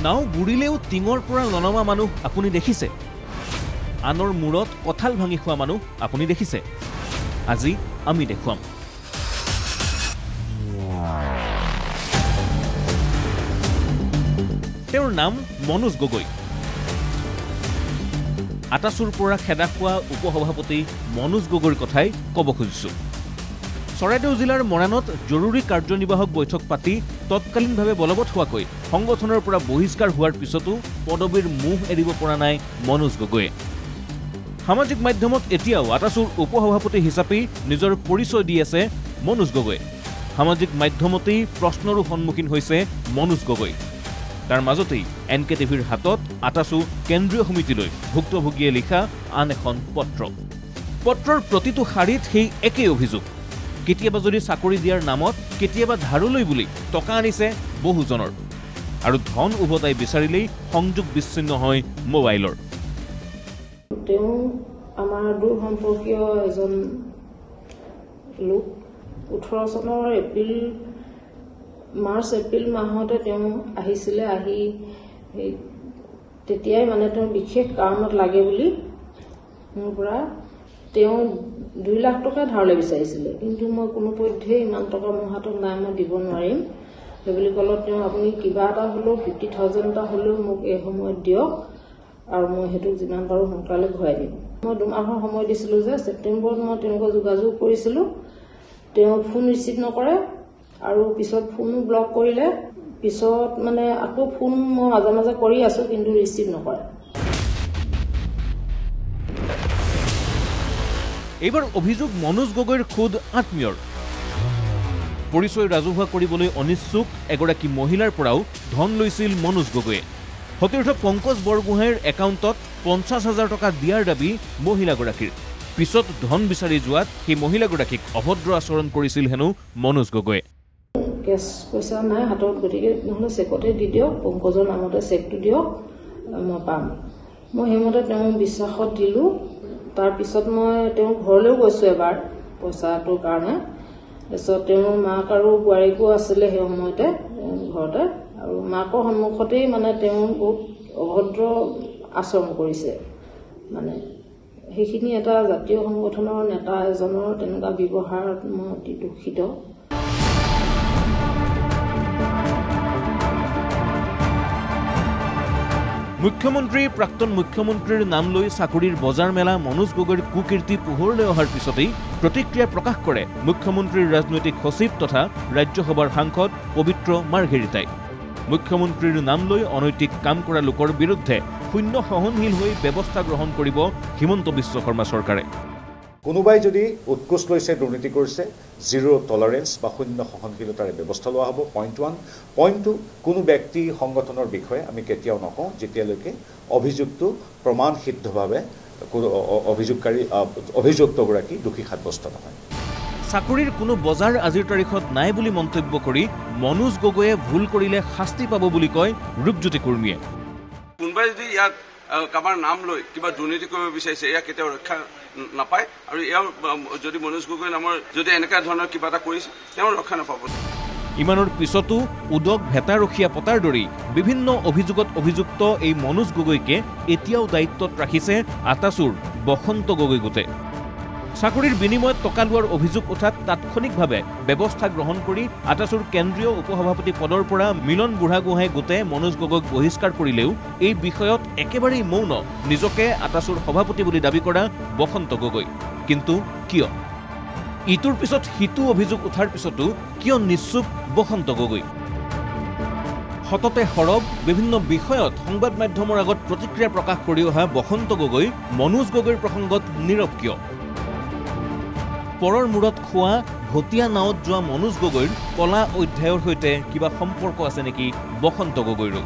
নাও বুড়িলেও টিঙৰ পৰা ননমা মানুহ আপুনি দেখিছে? আনৰ মূৰত কঁঠাল ভাঙি খোৱা মানুহ আপুনি দেখিছে? আজি আমি দেখুৱাম। তেওঁৰ নাম মনোজ গগৈ। আটাচুৰ পৰা খেদা খোৱা উপসভাপতি মনোজ গগৈৰ কথাই ক'ব খুজিছোঁ। চৰাইদেউ জিলাৰ মৰাণত জৰুৰী কাৰ্যনিৰ্বাহক বৈঠক পাতি তৎকালীনভাৱে বলবৎ হোৱাকৈ সংগঠনৰ পৰা বহিষ্কাৰ হোৱাৰ পিছতো পদবীৰ মুখ এৰিব পৰা নাই মনোজ গগৈয়ে। সামাজিক মাধ্যমত এতিয়াও আটাচুৰ উপসভাপতি হিচাপে নিজৰ পৰিচয় দি আছে মনোজ গগৈ। সামাজিক মাধ্যমতেই প্ৰশ্নৰো সন্মুখীন হৈছে মনোজ গগৈ। তাৰ মাজতেই NKTVৰ হাতত আটাচু কেন্দ্ৰীয় সমিতিলৈ ভুক্তভোগীয়ে লিখা আন এখন পত্ৰ। পত্ৰৰ প্ৰতিটো শাৰীত সেই একেই অভিযোগ। কেতিয়াবা যদি চাকৰি দিয়াৰ নামত কেতিয়াবা ধাৰলৈ বুলি টকা আনিছে বহুজনৰ, আৰু ধন উভতাই বিচাৰিলেই সংযোগ বিচ্ছিন্ন হয় মোবাইলৰ। তেওঁ আমাৰ দূৰ সম্পৰ্কীয় এজন লোক। 18 চনৰ মাৰ্চ এপ্ৰিল মাহতে তেওঁ আহিছিলে। আহি তেতিয়াই মানে তেওঁ বিশেষ কাৰণত লাগে বুলি মোৰ পৰা তেওঁ 2 লাখ টকা ধাৰলৈ বিচাৰিছিলে, কিন্তু মই কোনোপধ্যেই ইমান টকা মোৰ হাতত নাই, মই দিব নোৱাৰিম সেইবুলি ক'লত তেওঁ আপুনি কিবা এটা হ'লেও 50,000 এটা হ'লেও মোক এই সময়ত দিয়ক আৰু মই সেইটো যিমান পাৰোঁ সোনকালে ঘূৰাই দিম। মই 2 মাহৰ সময় দিছিলোঁ যে ছেপ্টেম্বৰত মই তেওঁলোকক যোগাযোগ কৰিছিলোঁ। তেওঁ ফোন ৰিচিভ নকৰে আৰু পিছত ফোনো ব্লক কৰিলে। পিছত মানে আকৌ ফোন মই মাজে মাজে কৰি আছোঁ, কিন্তু ৰিচিভ নকৰে। এইবাৰ অভিযোগ মনোজ গগৈৰ খুদ আত্মীয়ৰ। পৰিচয় ৰাজহুৱা কৰিবলৈ অনিচ্ছুক এগৰাকী মহিলাৰ পৰাও ধন লৈছিল মনোজ গগৈয়ে। সতীৰ্থ পংকজ বৰগোহাঁইৰ একাউণ্টত 50,000 টকা দিয়াৰ দাবী মহিলাগৰাকীৰ। পিছত ধন বিচাৰি যোৱাত সেই মহিলাগৰাকীক অভদ্ৰ আচৰণ কৰিছিল হেনো মনোজ গগৈয়ে। কেছ পইচা নাই হাতত, গতিকে নহ'লে চেকতে দি দিয়ক, পংকজৰ নামতে চেকটো দিয়ক, মই পাম। মই সেইমতে তেওঁ বিশ্বাসত দিলোঁ। তাৰপিছত মই তেওঁৰ ঘৰলৈও গৈছোঁ এবাৰ পইচাটোৰ কাৰণে। তাৰপিছত তেওঁৰ মাক আৰু বোৱাৰীকো আছিলে সেই সময়তে ঘৰতে, আৰু মাকৰ সন্মুখতেই মানে তেওঁ বহুত অভদ্ৰ আচৰণ কৰিছে। মানে সেইখিনি এটা জাতীয় সংগঠনৰ নেতা এজনৰ তেনেকুৱা ব্যৱহাৰত মই অতি দুখিত। মুখ্যমন্ত্ৰী প্ৰাক্তন মুখ্যমন্ত্ৰীৰ নাম লৈ চাকৰিৰ বজাৰ মেলা মনোজ গগৈৰ কুকীৰ্তি পোহৰলৈ অহাৰ পিছতেই প্ৰতিক্ৰিয়া প্ৰকাশ কৰে মুখ্যমন্ত্ৰীৰ ৰাজনৈতিক সচিব তথা ৰাজ্যসভাৰ সাংসদ পবিত্ৰ মাৰ্ঘেৰিটাই। মুখ্যমন্ত্ৰীৰ নাম লৈ অনৈতিক কাম কৰা লোকৰ বিৰুদ্ধে শূন্য সহনশীল হৈ ব্যৱস্থা গ্ৰহণ কৰিব হিমন্ত বিশ্ব শৰ্মা চৰকাৰে। কোনোবাই যদি উৎকোচ লৈছে, দুৰ্নীতি কৰিছে, 0 টলাৰেন্স বা শূন্য সহনশীলতাৰে ব্যৱস্থা লোৱা হ'ব। পইণ্ট 1। পইণ্ট 2, কোনো ব্যক্তি সংগঠনৰ বিষয়ে আমি কেতিয়াও নকওঁ যেতিয়ালৈকে অভিযুক্তটো প্ৰমাণসিদ্ধভাৱে অভিযুক্তগৰাকী দোষী সাব্যস্ত নহয়। চাকৰিৰ কোনো বজাৰ আজিৰ তাৰিখত নাই বুলি মন্তব্য কৰি মনোজ গগৈয়ে ভুল কৰিলে শাস্তি পাব বুলি কয় ৰূপজ্যোতি কুৰ্মীয়ে। কোনোবাই যদি ইয়াত কাৰোবাৰ নাম লৈ কিবা দুৰ্নীতি কৰিব বিচাৰিছে, এয়া কেতিয়াও ৰক্ষা নাপায়। আৰু এয়াও যদি মনোজ গগৈ নামৰ যদি এনেকুৱা ধৰণৰ কিবা এটা কৰিছে, তেওঁ ৰক্ষা নাপাব। ইমানৰ পিছতো উদক ভেটাৰখীয়া পতাৰ দৰেই বিভিন্ন অভিযোগত অভিযুক্ত এই মনোজ গগৈকে এতিয়াও দায়িত্বত ৰাখিছে আটাচুৰ বসন্ত গগৈ গোটে। চাকৰিৰ বিনিময়ত টকা লোৱাৰ অভিযোগ উঠাত তাৎক্ষণিকভাৱে ব্যৱস্থা গ্ৰহণ কৰি আটাচুৰ কেন্দ্ৰীয় উপসভাপতি পদৰ পৰা মিলন বুঢ়াগোহাঁই গোটে মনোজ গগৈক বহিষ্কাৰ কৰিলেও এই বিষয়ত একেবাৰেই মৌন নিজকে আটাচুৰ সভাপতি বুলি দাবী কৰা বসন্ত গগৈ। কিন্তু কিয়? ইটোৰ পিছত সিটো অভিযোগ উঠাৰ পিছতো কিয় নিশ্চুপ বসন্ত গগৈ? সততে সৰব বিভিন্ন বিষয়ত সংবাদ মাধ্যমৰ আগত প্ৰতিক্ৰিয়া প্ৰকাশ কৰি অহা বসন্ত গগৈ মনোজ গগৈৰ প্ৰসংগত নীৰৱ কিয়? পৰৰ মূৰত খোৱা ভটিয়া নাৱত যোৱা মনোজ গগৈৰ কলা অধ্যায়ৰ সৈতে কিবা সম্পৰ্ক আছে নেকি বসন্ত গগৈৰো?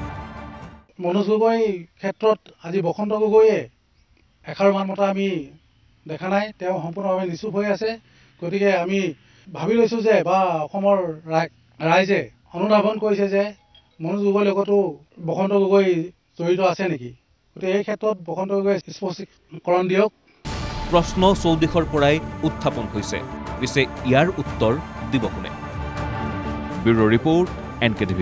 মনোজ গগৈ ক্ষেত্ৰত আজি বসন্ত গগৈয়ে এষাৰ মান মতা আমি দেখা নাই। তেওঁ সম্পূৰ্ণভাৱে নিচুপ হৈ আছে। গতিকে আমি ভাবি লৈছোঁ যে বা অসমৰ ৰাইজে অনুধাৱন কৰিছে যে মনোজ গগৈৰ লগতো বসন্ত গগৈ জড়িত আছে নেকি। গতিকে এই ক্ষেত্ৰত বসন্ত গগৈ স্পষ্টীকৰণ দিয়ক। প্ৰশ্ন চৌদিশৰ পৰাই উত্থাপন হৈছে, পিছে ইয়াৰ উত্তৰ দিব কোনে? Bureau' report, NKTV+।